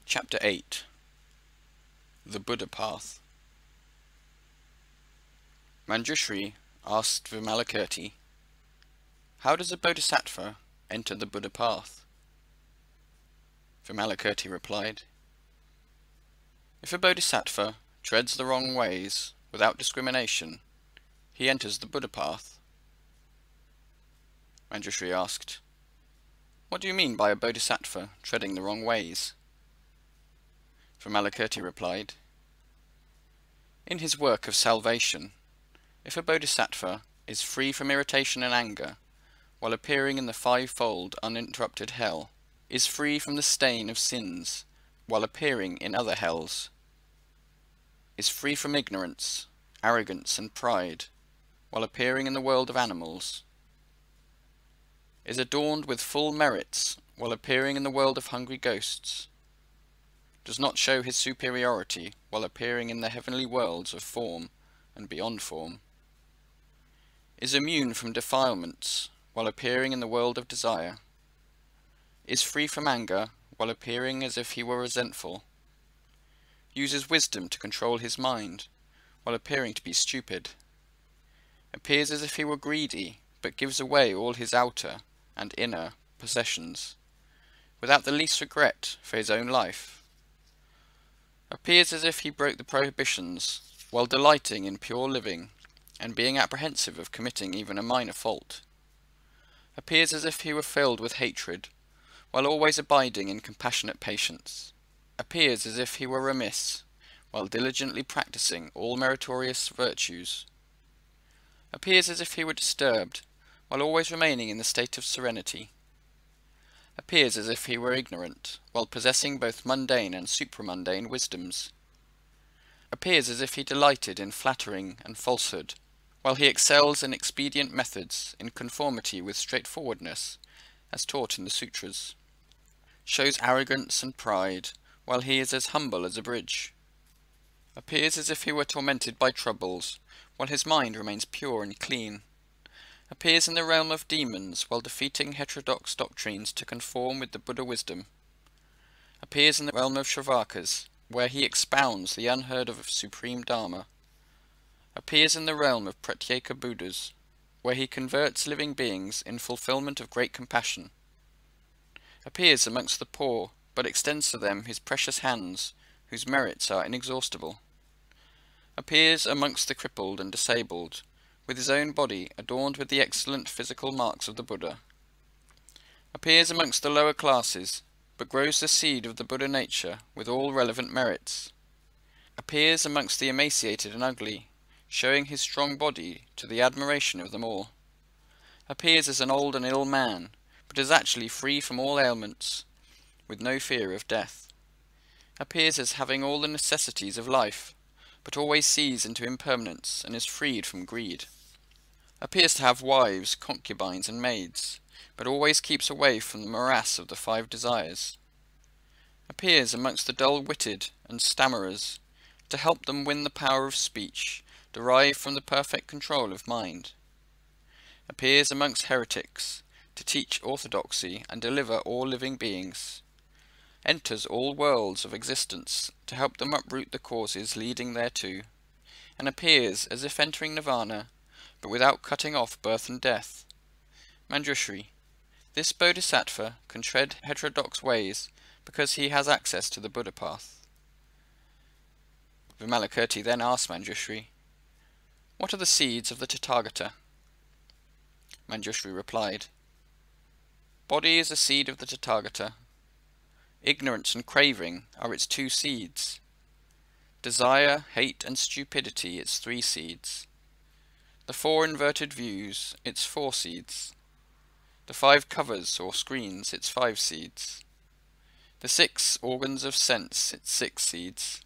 Chapter 8. The Buddha Path. Manjushri asked Vimalakirti, "How does a bodhisattva enter the Buddha path?" Vimalakirti replied, "If a bodhisattva treads the wrong ways without discrimination, he enters the Buddha path." Manjushri asked, "What do you mean by a bodhisattva treading the wrong ways?" Vimalakirti replied, "In his work of salvation, if a bodhisattva is free from irritation and anger, while appearing in the fivefold uninterrupted hell, is free from the stain of sins, while appearing in other hells, is free from ignorance, arrogance, and pride, while appearing in the world of animals, is adorned with full merits, while appearing in the world of hungry ghosts, does not show his superiority while appearing in the heavenly worlds of form and beyond form, is immune from defilements while appearing in the world of desire, is free from anger while appearing as if he were resentful, uses wisdom to control his mind while appearing to be stupid, appears as if he were greedy but gives away all his outer and inner possessions without the least regret for his own life, appears as if he broke the prohibitions while delighting in pure living and being apprehensive of committing even a minor fault, appears as if he were filled with hatred while always abiding in compassionate patience, appears as if he were remiss while diligently practicing all meritorious virtues, appears as if he were disturbed while always remaining in the state of serenity, appears as if he were ignorant while possessing both mundane and supramundane wisdoms, appears as if he delighted in flattering and falsehood, while he excels in expedient methods in conformity with straightforwardness, as taught in the sutras, shows arrogance and pride, while he is as humble as a bridge, appears as if he were tormented by troubles, while his mind remains pure and clean, appears in the realm of demons while defeating heterodox doctrines to conform with the Buddha wisdom, appears in the realm of Shravakas, where he expounds the unheard of supreme Dharma, appears in the realm of Pratyeka Buddhas, where he converts living beings in fulfillment of great compassion, appears amongst the poor, but extends to them his precious hands, whose merits are inexhaustible, appears amongst the crippled and disabled, with his own body adorned with the excellent physical marks of the Buddha, appears amongst the lower classes, but grows the seed of the Buddha nature with all relevant merits, appears amongst the emaciated and ugly, showing his strong body to the admiration of them all, appears as an old and ill man, but is actually free from all ailments, with no fear of death, appears as having all the necessities of life, but always sees into impermanence and is freed from greed, appears to have wives, concubines, and maids, but always keeps away from the morass of the five desires, appears amongst the dull-witted and stammerers, to help them win the power of speech, derived from the perfect control of mind, appears amongst heretics, to teach orthodoxy and deliver all living beings, enters all worlds of existence to help them uproot the causes leading thereto, and appears as if entering nirvana, but without cutting off birth and death. Manjushri, this bodhisattva can tread heterodox ways because he has access to the Buddha path." Vimalakirti then asked Manjushri, "What are the seeds of the Tathagata?" Manjushri replied, "Body is the seed of the Tathagata. Ignorance and craving are its two seeds. Desire, hate, and stupidity its three seeds. The four inverted views its four seeds. The five covers or screens its five seeds. The six organs of sense its six seeds.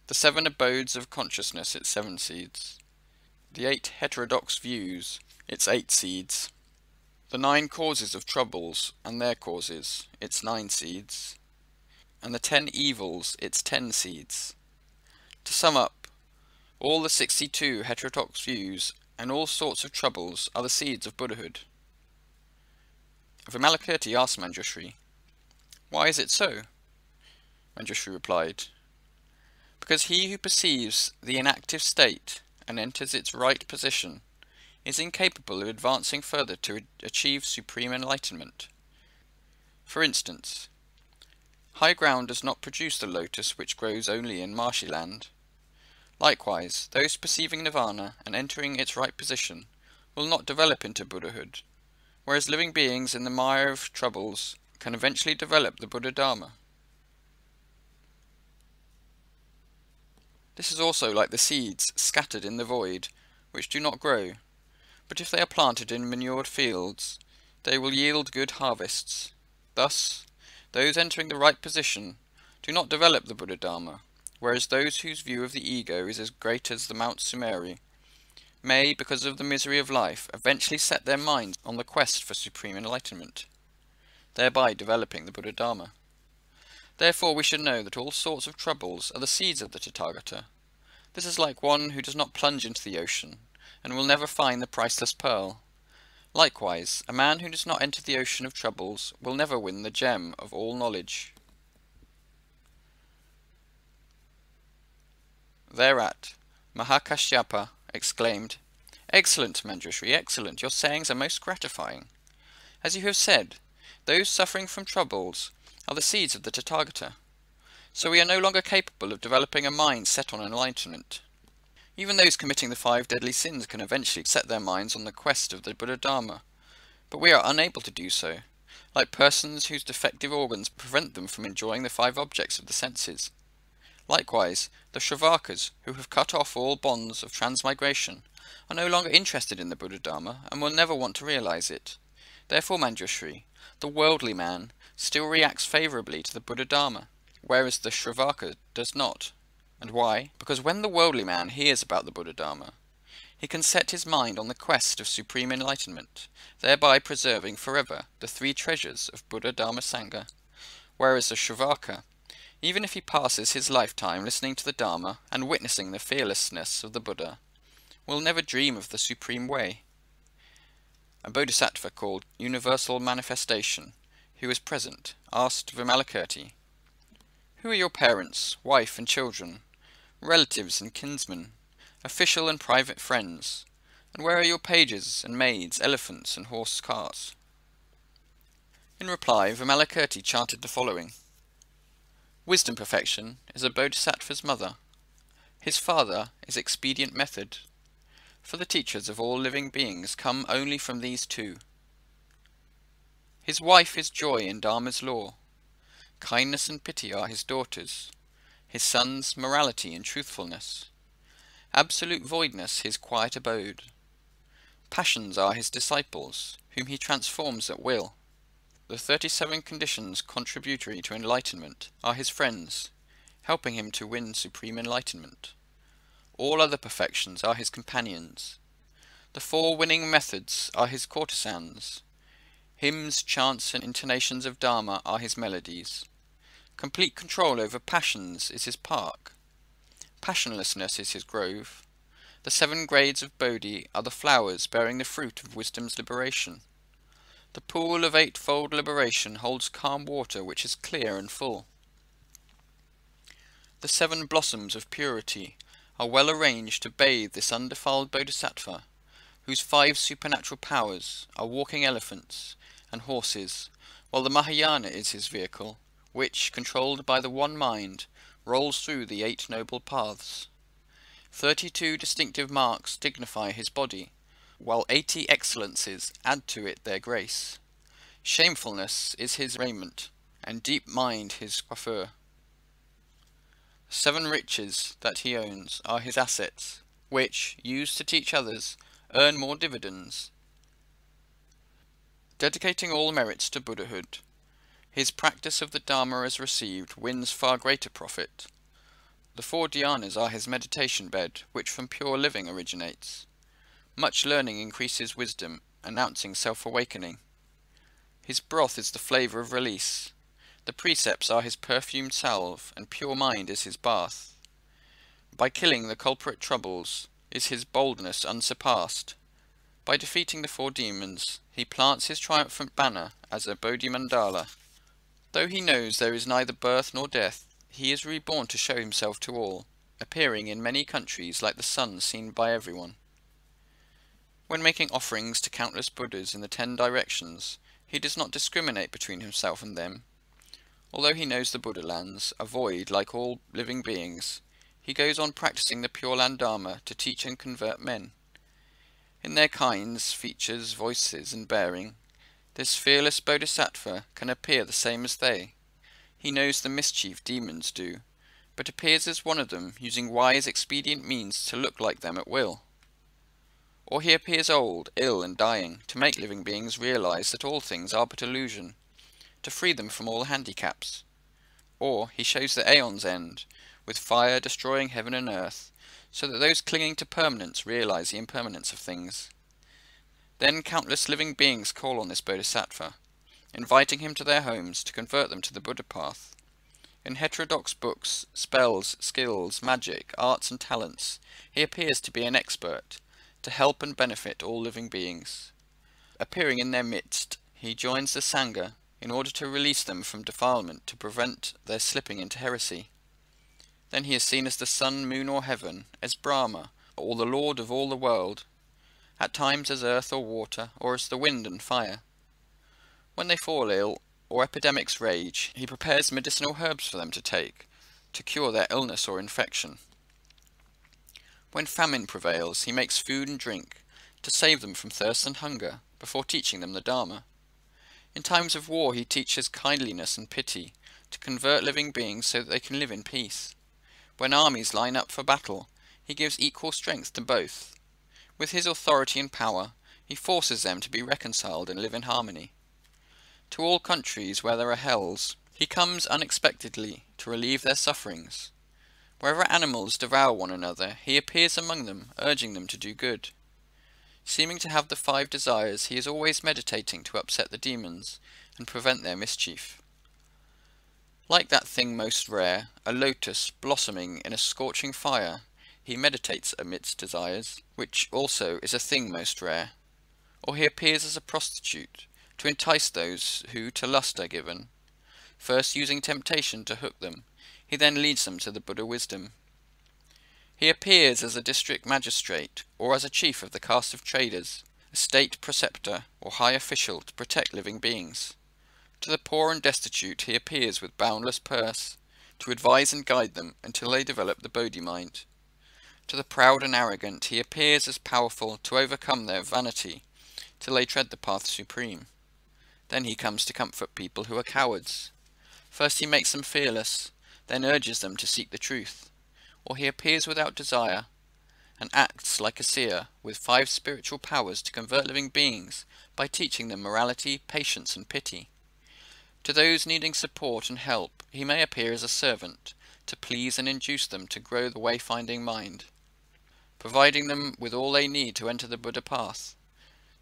The seven abodes of consciousness its seven seeds. The eight heterodox views its eight seeds. The nine causes of troubles and their causes its nine seeds. And the 10 evils its 10 seeds. To sum up, all the 62 heterodox views and all sorts of troubles are the seeds of Buddhahood." Vimalakirti asked Manjushri, "Why is it so?" Manjushri replied. Because he who perceives the inactive state and enters its right position is incapable of advancing further to achieve supreme enlightenment. For instance, high ground does not produce the lotus which grows only in marshy land. Likewise, those perceiving nirvana and entering its right position will not develop into Buddhahood, whereas living beings in the mire of troubles can eventually develop the Buddha Dharma. This is also like the seeds scattered in the void, which do not grow, but if they are planted in manured fields, they will yield good harvests. Thus, those entering the right position do not develop the Buddha Dharma, whereas those whose view of the ego is as great as the Mount Sumeri may, because of the misery of life, eventually set their minds on the quest for supreme enlightenment, thereby developing the Buddha Dharma. Therefore we should know that all sorts of troubles are the seeds of the Tathagata. This is like one who does not plunge into the ocean, and will never find the priceless pearl. Likewise, a man who does not enter the ocean of troubles will never win the gem of all knowledge. Thereat, Mahakashyapa exclaimed, "Excellent, Manjushri, excellent. Your sayings are most gratifying. As you have said, those suffering from troubles are the seeds of the Tathagata. So we are no longer capable of developing a mind set on enlightenment. Even those committing the 5 deadly sins can eventually set their minds on the quest of the Buddha Dharma, but we are unable to do so, like persons whose defective organs prevent them from enjoying the 5 objects of the senses. Likewise, the Shravakas, who have cut off all bonds of transmigration, are no longer interested in the Buddha Dharma and will never want to realize it. Therefore, Manjushri, the worldly man still reacts favourably to the Buddha Dharma, whereas the Shravaka does not. And why? Because when the worldly man hears about the Buddha Dharma, he can set his mind on the quest of supreme enlightenment, thereby preserving forever the 3 treasures of Buddha Dharma Sangha, whereas the Shravaka, even if he passes his lifetime listening to the Dharma and witnessing the fearlessness of the Buddha, will never dream of the supreme way. A bodhisattva called Universal Manifestation, who was present, asked Vimalakirti, "Who are your parents, wife and children, relatives and kinsmen, official and private friends, and where are your pages and maids, elephants and horse carts?" In reply, Vimalakirti chanted the following: "Wisdom perfection is a bodhisattva's mother. His father is expedient method. For the teachers of all living beings come only from these 2. His wife is joy in Dharma's law. Kindness and pity are his daughters. His sons, morality and truthfulness. Absolute voidness his quiet abode. Passions are his disciples, whom he transforms at will. The 37 conditions contributory to enlightenment are his friends, helping him to win supreme enlightenment. All other perfections are his companions. The 4 winning methods are his courtesans. Hymns, chants, and intonations of Dharma are his melodies. Complete control over passions is his park. Passionlessness is his grove. The 7 grades of Bodhi are the flowers bearing the fruit of wisdom's liberation. The pool of 8-fold liberation holds calm water which is clear and full. The 7 blossoms of purity are well arranged to bathe this undefiled bodhisattva, whose 5 supernatural powers are walking elephants and horses, while the Mahayana is his vehicle, which, controlled by the one mind, rolls through the 8 noble paths. 32 distinctive marks dignify his body, while 80 excellences add to it their grace. Shamefulness is his raiment, and deep mind his coiffure. 7 riches that he owns are his assets, which, used to teach others, earn more dividends. Dedicating all merits to Buddhahood, his practice of the Dharma as received wins far greater profit. The 4 dhyanas are his meditation bed, which from pure living originates. Much learning increases wisdom, announcing self-awakening. His broth is the flavour of release. The precepts are his perfumed salve, and pure mind is his bath. By killing the culprit troubles is his boldness unsurpassed. By defeating the 4 demons, he plants his triumphant banner as a Bodhi Mandala. Though he knows there is neither birth nor death, he is reborn to show himself to all, appearing in many countries like the sun seen by everyone. When making offerings to countless Buddhas in the 10 directions, he does not discriminate between himself and them. Although he knows the Buddha lands, a void like all living beings, he goes on practicing the Pure Land Dharma to teach and convert men. In their kinds, features, voices, and bearing, this fearless bodhisattva can appear the same as they. He knows the mischief demons do, but appears as one of them, using wise, expedient means to look like them at will. Or he appears old, ill, and dying, to make living beings realize that all things are but illusion, to free them from all handicaps. Or he shows the aeon's end, with fire destroying heaven and earth, so that those clinging to permanence realize the impermanence of things. Then countless living beings call on this bodhisattva, inviting him to their homes to convert them to the Buddha path. In heterodox books, spells, skills, magic, arts and talents, he appears to be an expert, to help and benefit all living beings. Appearing in their midst, he joins the Sangha in order to release them from defilement to prevent their slipping into heresy. Then he is seen as the sun, moon or heaven, as Brahma, or the lord of all the world, at times as earth or water, or as the wind and fire. When they fall ill, or epidemics rage, he prepares medicinal herbs for them to take, to cure their illness or infection. When famine prevails, he makes food and drink, to save them from thirst and hunger, before teaching them the Dharma. In times of war he teaches kindliness and pity, to convert living beings so that they can live in peace. When armies line up for battle, he gives equal strength to both. With his authority and power, he forces them to be reconciled and live in harmony. To all countries where there are hells, he comes unexpectedly to relieve their sufferings. Wherever animals devour one another, he appears among them, urging them to do good. Seeming to have the 5 desires, he is always meditating to upset the demons and prevent their mischief. Like that thing most rare, a lotus blossoming in a scorching fire, he meditates amidst desires, which also is a thing most rare. Or he appears as a prostitute, to entice those who to lust are given. First using temptation to hook them, he then leads them to the Buddha wisdom. He appears as a district magistrate, or as a chief of the caste of traders, a state preceptor or high official to protect living beings. To the poor and destitute he appears with boundless purse, to advise and guide them until they develop the Bodhi mind. To the proud and arrogant he appears as powerful to overcome their vanity, till they tread the path supreme. Then he comes to comfort people who are cowards. First he makes them fearless, then urges them to seek the truth. Or he appears without desire, and acts like a seer with 5 spiritual powers to convert living beings by teaching them morality, patience and pity. To those needing support and help, he may appear as a servant, to please and induce them to grow the wayfinding mind, providing them with all they need to enter the Buddha path,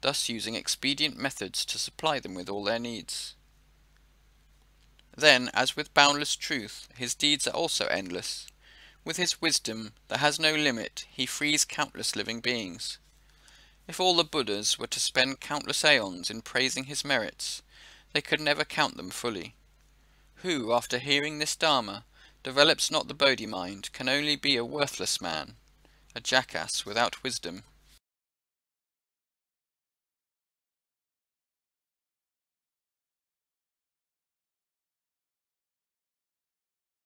thus using expedient methods to supply them with all their needs. Then, as with boundless truth, his deeds are also endless. With his wisdom that has no limit, he frees countless living beings. If all the Buddhas were to spend countless aeons in praising his merits, they could never count them fully. Who, after hearing this Dharma, develops not the Bodhi mind, can only be a worthless man, a jackass without wisdom.